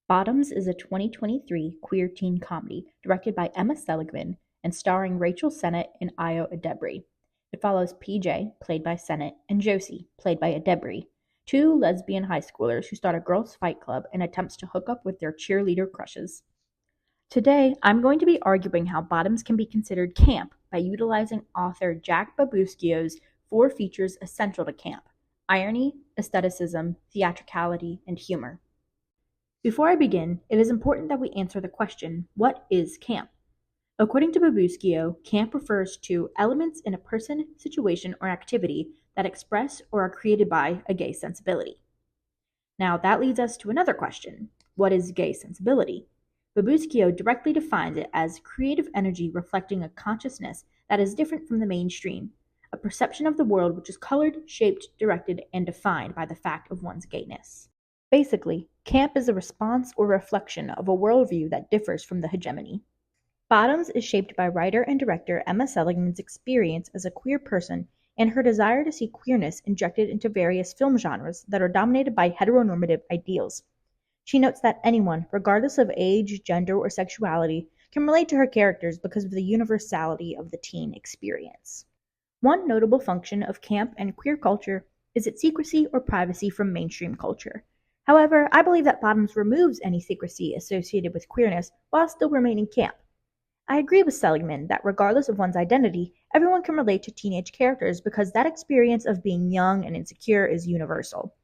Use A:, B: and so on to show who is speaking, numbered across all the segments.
A: Bottoms is a 2023 queer teen comedy directed by Emma Seligman and starring Rachel Sennett and Ayo Edebiri. It follows PJ, played by Sennett, and Josie, played by Edebiri, two lesbian high schoolers who start a girls' fight club and attempts to hook up with their cheerleader crushes. Today, I'm going to be arguing how Bottoms can be considered camp by utilizing author Jack Babuskio's four features essential to camp: irony, aestheticism, theatricality, and humor. Before I begin, it is important that we answer the question, what is camp? According to Babuskio, camp refers to elements in a person, situation, or activity that express or are created by a gay sensibility. Now, that leads us to another question. What is gay sensibility? Babuskio directly defines it as creative energy reflecting a consciousness that is different from the mainstream, a perception of the world which is colored, shaped, directed, and defined by the fact of one's gayness. Basically, camp is a response or reflection of a worldview that differs from the hegemony. Bottoms is shaped by writer and director Emma Seligman's experience as a queer person and her desire to see queerness injected into various film genres that are dominated by heteronormative ideals. She notes that anyone, regardless of age, gender, or sexuality, can relate to her characters because of the universality of the teen experience. One notable function of camp and queer culture is its secrecy or privacy from mainstream culture. However, I believe that Bottoms removes any secrecy associated with queerness while still remaining camp. I agree with Seligman that regardless of one's identity, everyone can relate to teenage characters because that experience of being young and insecure is universal.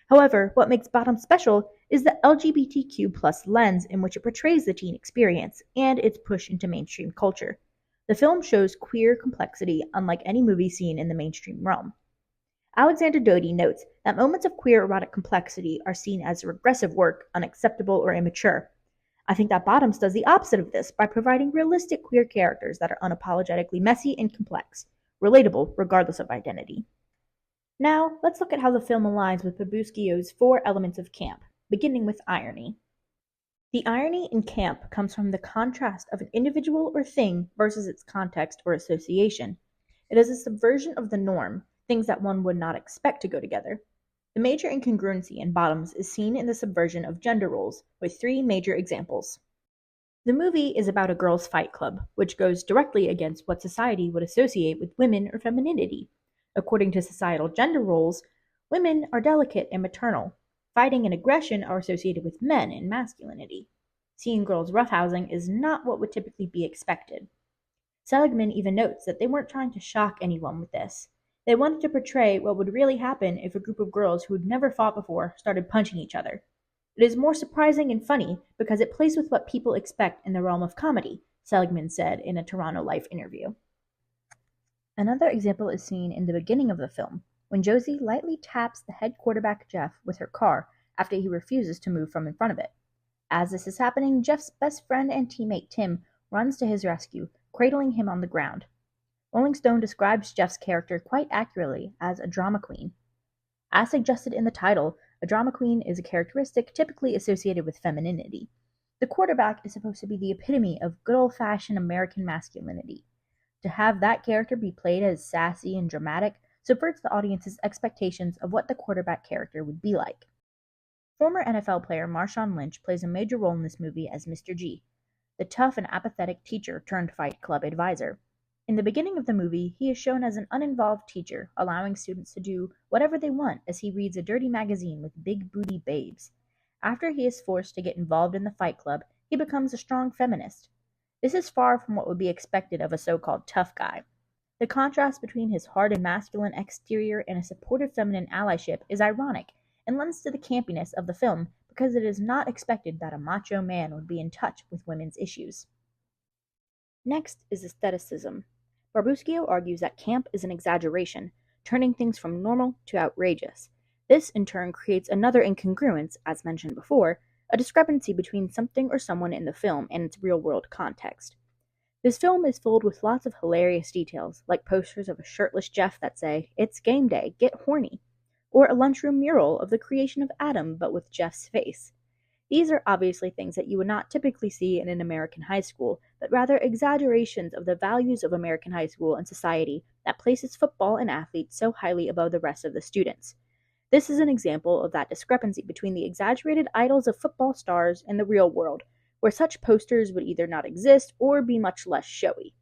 A: However, what makes Bottoms special is the LGBTQ+ lens in which it portrays the teen experience and its push into mainstream culture. The film shows queer complexity unlike any movie seen in the mainstream realm. Alexander Doty notes that moments of queer erotic complexity are seen as regressive work, unacceptable, or immature. I think that Bottoms does the opposite of this by providing realistic queer characters that are unapologetically messy and complex, relatable regardless of identity. Now, let's look at how the film aligns with Babuskio's four elements of camp, beginning with irony. The irony in camp comes from the contrast of an individual or thing versus its context or association. It is a subversion of the norm, things that one would not expect to go together. The major incongruency in Bottoms is seen in the subversion of gender roles, with three major examples. The movie is about a girls' fight club, which goes directly against what society would associate with women or femininity. According to societal gender roles, women are delicate and maternal. Fighting and aggression are associated with men and masculinity. Seeing girls roughhousing is not what would typically be expected. Seligman even notes that they weren't trying to shock anyone with this. They wanted to portray what would really happen if a group of girls who had never fought before started punching each other. It is more surprising and funny because it plays with what people expect in the realm of comedy, Seligman said in a Toronto Life interview. Another example is seen in the beginning of the film, when Josie lightly taps the head quarterback Jeff with her car after he refuses to move from in front of it. As this is happening, Jeff's best friend and teammate Tim runs to his rescue, cradling him on the ground. Rolling Stone describes Jeff's character quite accurately as a drama queen. As suggested in the title, a drama queen is a characteristic typically associated with femininity. The quarterback is supposed to be the epitome of good old-fashioned American masculinity. To have that character be played as sassy and dramatic subverts the audience's expectations of what the quarterback character would be like. Former NFL player Marshawn Lynch plays a major role in this movie as Mr. G, the tough and apathetic teacher turned fight club advisor. In the beginning of the movie, he is shown as an uninvolved teacher, allowing students to do whatever they want as he reads a dirty magazine with big booty babes. After he is forced to get involved in the fight club, he becomes a strong feminist. This is far from what would be expected of a so-called tough guy. The contrast between his hard and masculine exterior and a supportive feminine allyship is ironic and lends to the campiness of the film because it is not expected that a macho man would be in touch with women's issues. Next is aestheticism. Babuskio argues that camp is an exaggeration, turning things from normal to outrageous. This, in turn, creates another incongruence, as mentioned before, a discrepancy between something or someone in the film and its real-world context. This film is filled with lots of hilarious details, like posters of a shirtless Jeff that say, "It's game day, get horny," or a lunchroom mural of the creation of Adam but with Jeff's face. These are obviously things that you would not typically see in an American high school, but rather exaggerations of the values of American high school and society that places football and athletes so highly above the rest of the students. This is an example of that discrepancy between the exaggerated idols of football stars and the real world, where such posters would either not exist or be much less showy.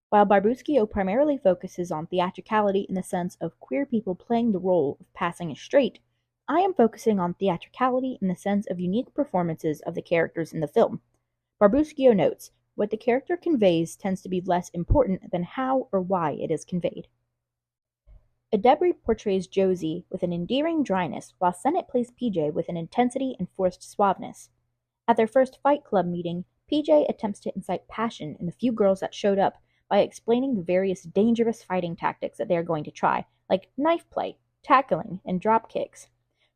A: While Barbuschio primarily focuses on theatricality in the sense of queer people playing the role of passing as straight, I am focusing on theatricality in the sense of unique performances of the characters in the film. Barbuschio notes, what the character conveys tends to be less important than how or why it is conveyed. Adebri portrays Josie with an endearing dryness, while Sennett plays PJ with an intensity and forced suaveness. At their first Fight Club meeting, PJ attempts to incite passion in the few girls that showed up by explaining the various dangerous fighting tactics that they are going to try, like knife play, tackling, and drop kicks.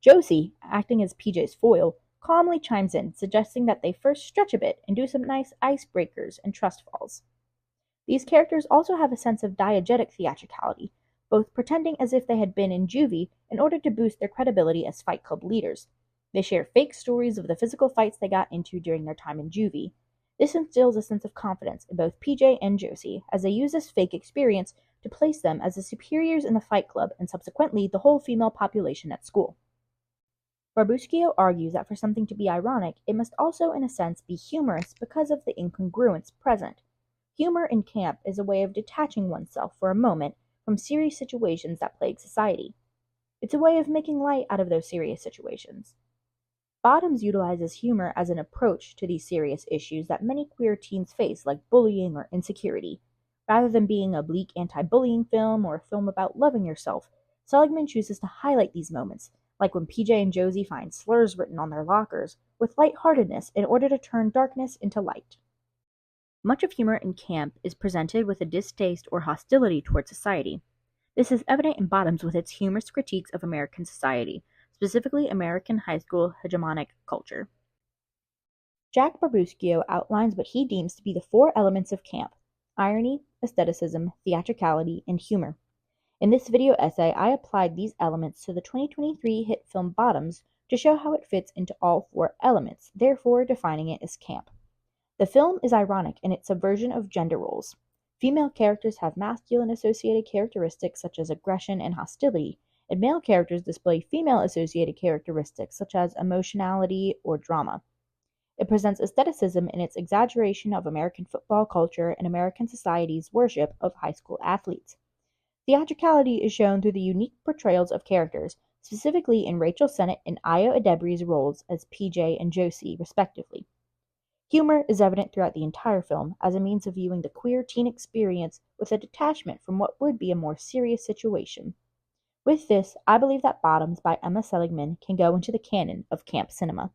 A: Josie, acting as PJ's foil, calmly chimes in, suggesting that they first stretch a bit and do some nice icebreakers and trust falls. These characters also have a sense of diegetic theatricality, both pretending as if they had been in juvie in order to boost their credibility as Fight Club leaders. They share fake stories of the physical fights they got into during their time in juvie. This instills a sense of confidence in both PJ and Josie as they use this fake experience to place them as the superiors in the Fight Club and subsequently the whole female population at school. Barbuschio argues that for something to be ironic, it must also in a sense be humorous because of the incongruence present. Humor in camp is a way of detaching oneself for a moment from serious situations that plague society. It's a way of making light out of those serious situations. Bottoms utilizes humor as an approach to these serious issues that many queer teens face, like bullying or insecurity. Rather than being a bleak anti-bullying film or a film about loving yourself, Seligman chooses to highlight these moments, like when PJ and Josie find slurs written on their lockers, with lightheartedness in order to turn darkness into light. Much of humor in camp is presented with a distaste or hostility toward society. This is evident in Bottoms with its humorous critiques of American society, specifically American high school hegemonic culture. Jack Barbuschio outlines what he deems to be the four elements of camp: irony, aestheticism, theatricality, and humor. In this video essay, I applied these elements to the 2023 hit film Bottoms to show how it fits into all four elements, therefore defining it as camp. The film is ironic in its subversion of gender roles. Female characters have masculine-associated characteristics such as aggression and hostility, and male characters display female-associated characteristics such as emotionality or drama. It presents aestheticism in its exaggeration of American football culture and American society's worship of high school athletes. Theatricality is shown through the unique portrayals of characters, specifically in Rachel Sennett and Ayo Adebri's roles as PJ and Josie, respectively. Humor is evident throughout the entire film as a means of viewing the queer teen experience with a detachment from what would be a more serious situation. With this, I believe that Bottoms by Emma Seligman can go into the canon of camp cinema.